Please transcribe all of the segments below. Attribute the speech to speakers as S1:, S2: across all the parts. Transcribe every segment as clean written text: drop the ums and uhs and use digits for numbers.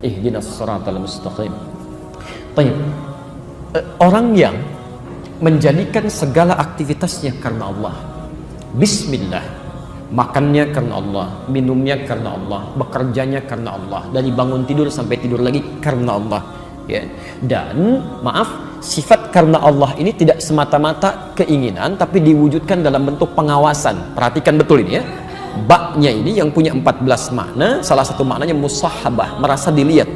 S1: ihdinas siratal mustaqim. Baik. Orang yang menjadikan segala aktivitasnya karena Allah, bismillah, makannya karena Allah, minumnya karena Allah, bekerjanya karena Allah, dari bangun tidur sampai tidur lagi karena Allah, ya. Dan maaf, sifat karena Allah ini tidak semata-mata keinginan, tapi diwujudkan dalam bentuk pengawasan. Perhatikan betul ini ya. Baknya ini yang punya 14 makna, salah satu maknanya musahabah, merasa dilihat.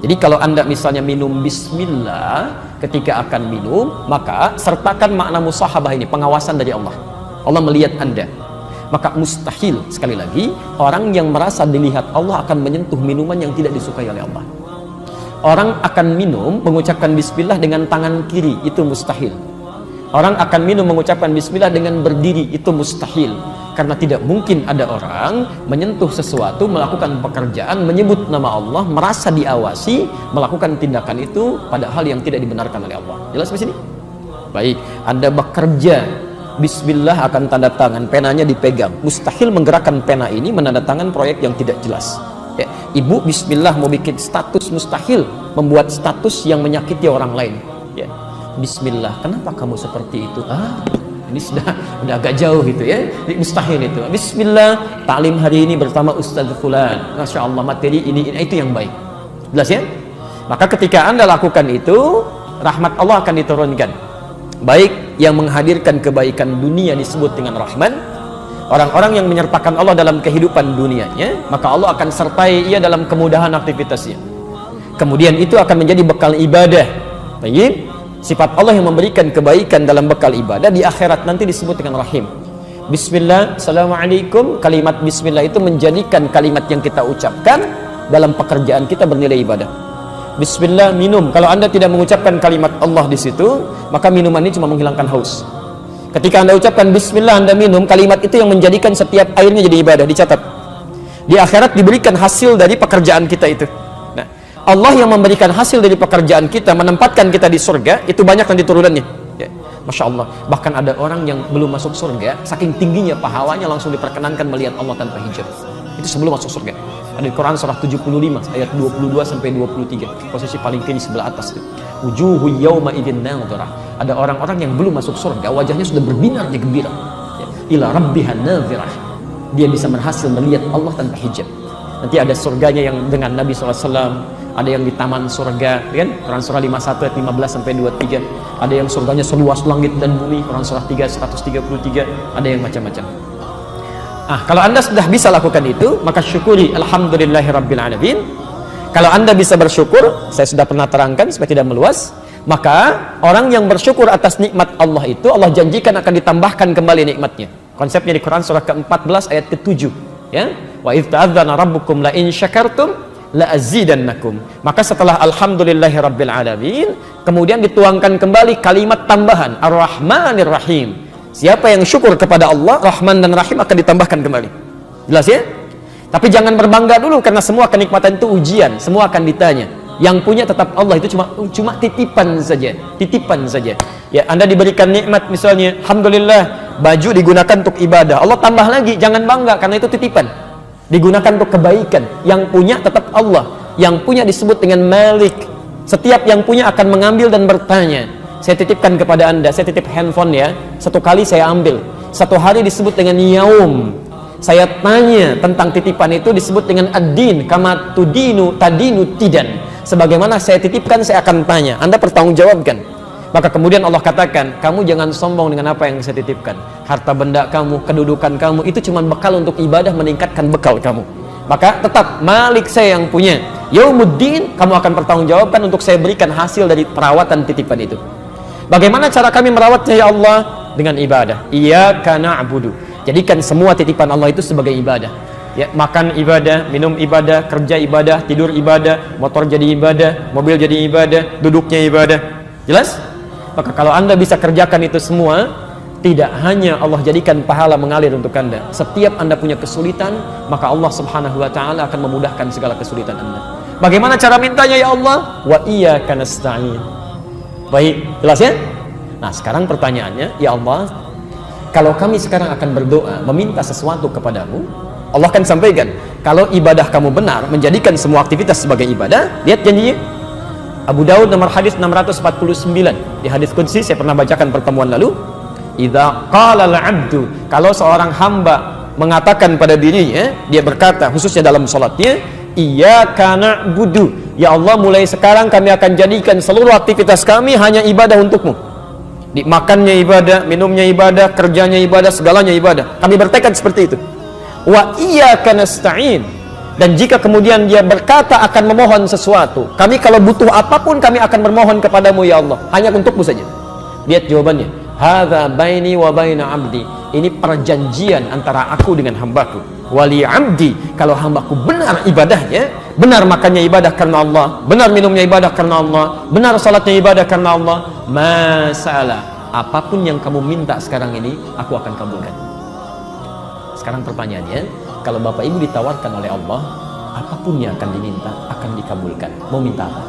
S1: Jadi kalau Anda misalnya minum bismillah ketika akan minum, maka sertakan makna musahabah ini, pengawasan dari Allah. Allah melihat Anda. Maka mustahil, sekali lagi, orang yang merasa dilihat Allah akan menyentuh minuman yang tidak disukai oleh Allah. Orang akan minum mengucapkan bismillah dengan tangan kiri, itu mustahil. Orang akan minum mengucapkan bismillah dengan berdiri, itu mustahil. Karena tidak mungkin ada orang menyentuh sesuatu, melakukan pekerjaan, menyebut nama Allah, merasa diawasi, melakukan tindakan itu padahal yang tidak dibenarkan oleh Allah. Jelas di sini? Baik, Anda bekerja, bismillah akan tanda tangan, penanya dipegang. Mustahil menggerakkan pena ini menandatangan proyek yang tidak jelas. Ya, ibu bismillah mau bikin status, mustahil membuat status yang menyakiti orang lain. Ya, bismillah, kenapa kamu seperti itu? Ini sudah agak jauh gitu ya. Ini mustahil itu. Bismillah, taklim hari ini bersama Ustaz Fulan. Masya Allah, materi ini itu yang baik. Jelas ya? Maka ketika Anda lakukan itu, rahmat Allah akan diturunkan. Baik yang menghadirkan kebaikan dunia disebut dengan rahman. Orang-orang yang menyertakan Allah dalam kehidupan dunianya, maka Allah akan sertai ia dalam kemudahan aktivitasnya. Kemudian itu akan menjadi bekal ibadah. Baik. Sifat Allah yang memberikan kebaikan dalam bekal ibadah di akhirat nanti disebut dengan rahim. Bismillah, assalamualaikum. Kalimat bismillah itu menjadikan kalimat yang kita ucapkan dalam pekerjaan kita bernilai ibadah. Bismillah, minum. Kalau Anda tidak mengucapkan kalimat Allah di situ, maka minuman ini cuma menghilangkan haus. Ketika Anda ucapkan bismillah, Anda minum, kalimat itu yang menjadikan setiap airnya jadi ibadah, dicatat. Di akhirat diberikan hasil dari pekerjaan kita itu. Allah yang memberikan hasil dari pekerjaan kita, menempatkan kita di surga, itu banyak nanti turunannya. Ya. Masya Allah. Bahkan ada orang yang belum masuk surga, saking tingginya pahalanya langsung diperkenankan melihat Allah tanpa hijab. Itu sebelum masuk surga. Ada di Quran surah 75 ayat 22 sampai 23. Posisi paling kiri sebelah atas. Wujuhu yawma idzin nadhirah. Ada orang-orang yang belum masuk surga, wajahnya sudah berbinar dia gembira. Ya. Ila rabbiha nadhirah. Dia bisa berhasil melihat Allah tanpa hijab. Nanti ada surganya yang dengan Nabi SAW. Ada yang di taman surga, kan? Quran surah 51 ayat 15 sampai 23. Ada yang surganya seluas langit dan bumi, Quran surah 3 133. Ada yang macam-macam. Kalau Anda sudah bisa lakukan itu, maka syukuri alhamdulillahirabbil alamin. Kalau Anda bisa bersyukur, saya sudah pernah terangkan supaya tidak meluas, maka orang yang bersyukur atas nikmat Allah itu, Allah janjikan akan ditambahkan kembali nikmatnya. Konsepnya di Quran surah ke-14 ayat ke-7, ya. Wa idz ta'adzana rabbukum la in syakartum la azidannakum. Maka setelah alhamdulillahirabbil alamin, kemudian dituangkan kembali kalimat tambahan ar-rahmanir rahim. Siapa yang syukur kepada Allah, Rahman dan Rahim akan ditambahkan kembali. Jelas ya? Tapi jangan berbangga dulu, karena semua kenikmatan itu ujian, semua akan ditanya. Yang punya tetap Allah, itu cuma titipan saja, titipan saja. Ya, Anda diberikan nikmat misalnya, alhamdulillah, baju digunakan untuk ibadah. Allah tambah lagi, jangan bangga karena itu titipan. Digunakan untuk kebaikan. Yang punya tetap Allah. Yang punya disebut dengan Malik. Setiap yang punya akan mengambil dan bertanya. Saya titipkan kepada Anda, saya titip handphone ya. Satu kali saya ambil. Satu hari disebut dengan yaum. Saya tanya tentang titipan itu disebut dengan ad-din. Kama tudinu tadinu tidan. Sebagaimana saya titipkan, saya akan tanya. Anda pertanggungjawabkan. Maka kemudian Allah katakan, kamu jangan sombong dengan apa yang saya titipkan. Harta benda kamu, kedudukan kamu, itu cuma bekal untuk ibadah, meningkatkan bekal kamu. Maka tetap Malik saya yang punya. Yaumuddin, kamu akan pertanggungjawabkan untuk saya berikan hasil dari perawatan titipan itu. Bagaimana cara kami merawatnya ya Allah? Dengan ibadah. Iyyaka na'budu. Jadikan semua titipan Allah itu sebagai ibadah. Ya, makan ibadah, minum ibadah, kerja ibadah, tidur ibadah, motor jadi ibadah, mobil jadi ibadah, duduknya ibadah. Jelas? Maka kalau Anda bisa kerjakan itu semua, tidak hanya Allah jadikan pahala mengalir untuk Anda. Setiap Anda punya kesulitan, maka Allah Subhanahu wa taala akan memudahkan segala kesulitan Anda. Bagaimana cara mintanya ya Allah? Wa iyyaka nasta'in. Baik, jelas ya? Nah, sekarang pertanyaannya, ya Allah, kalau kami sekarang akan berdoa meminta sesuatu kepadamu, Allah akan sampaikan, Kalau ibadah kamu benar, menjadikan semua aktivitas sebagai ibadah, lihat janjinya. Abu Daud nomor hadis 649. Di hadis qudsi saya pernah bacakan pertemuan lalu. Idza qala al-'abdu, kalau seorang hamba mengatakan pada dirinya, dia berkata khususnya dalam salatnya, iyyaka na'budu, ya Allah mulai sekarang kami akan jadikan seluruh aktivitas kami hanya ibadah untukmu. Makannya ibadah, minumnya ibadah, kerjanya ibadah, segalanya ibadah. Kami bertekad seperti itu. Wa iyyaka nasta'in, dan jika kemudian dia berkata akan memohon sesuatu, kami kalau butuh apapun kami akan bermohon kepadamu ya Allah, hanya untukmu saja. Lihat jawabannya, hadza baini wa baina abdi, ini perjanjian antara aku dengan hambaku. Wali abdi, kalau hambaku benar ibadahnya, benar makannya ibadah karena Allah, benar minumnya ibadah karena Allah, benar salatnya ibadah karena Allah, masalah apapun yang kamu minta sekarang ini aku akan kabulkan. Sekarang pertanyaannya, kalau Bapak Ibu ditawarkan oleh Allah, apapun yang akan diminta akan dikabulkan. Mau minta apa?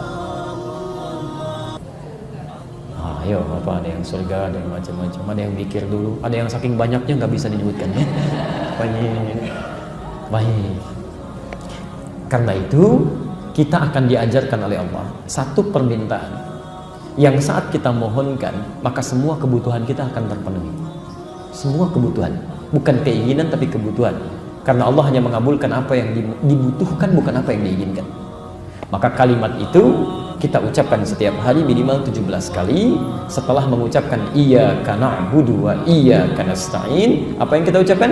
S1: Ayo Bapak, ada yang surga, ada yang macam-macam, ada yang mikir dulu, ada yang saking banyaknya nggak bisa disebutkan ya. Baik. Karena itu kita akan diajarkan oleh Allah satu permintaan yang saat kita mohonkan maka semua kebutuhan kita akan terpenuhi. Semua kebutuhan, bukan keinginan tapi kebutuhan. Karena Allah hanya mengabulkan apa yang dibutuhkan, bukan apa yang diinginkan. Maka kalimat itu kita ucapkan setiap hari minimal 17 kali. Setelah mengucapkan iyyaka na'budu wa iyyaka nasta'in, apa yang kita ucapkan?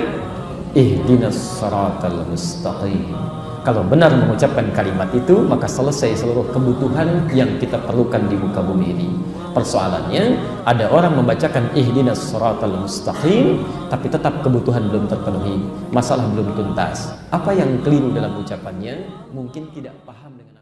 S1: Ihdinas siratal mustaqim. Kalau benar mengucapkan kalimat itu, maka selesai seluruh kebutuhan yang kita perlukan di muka bumi ini. Persoalannya, ada orang membacakan ihdinas siratal mustaqim, tapi tetap kebutuhan belum terpenuhi, masalah belum tuntas. Apa yang keliru dalam ucapannya? Mungkin tidak paham dengan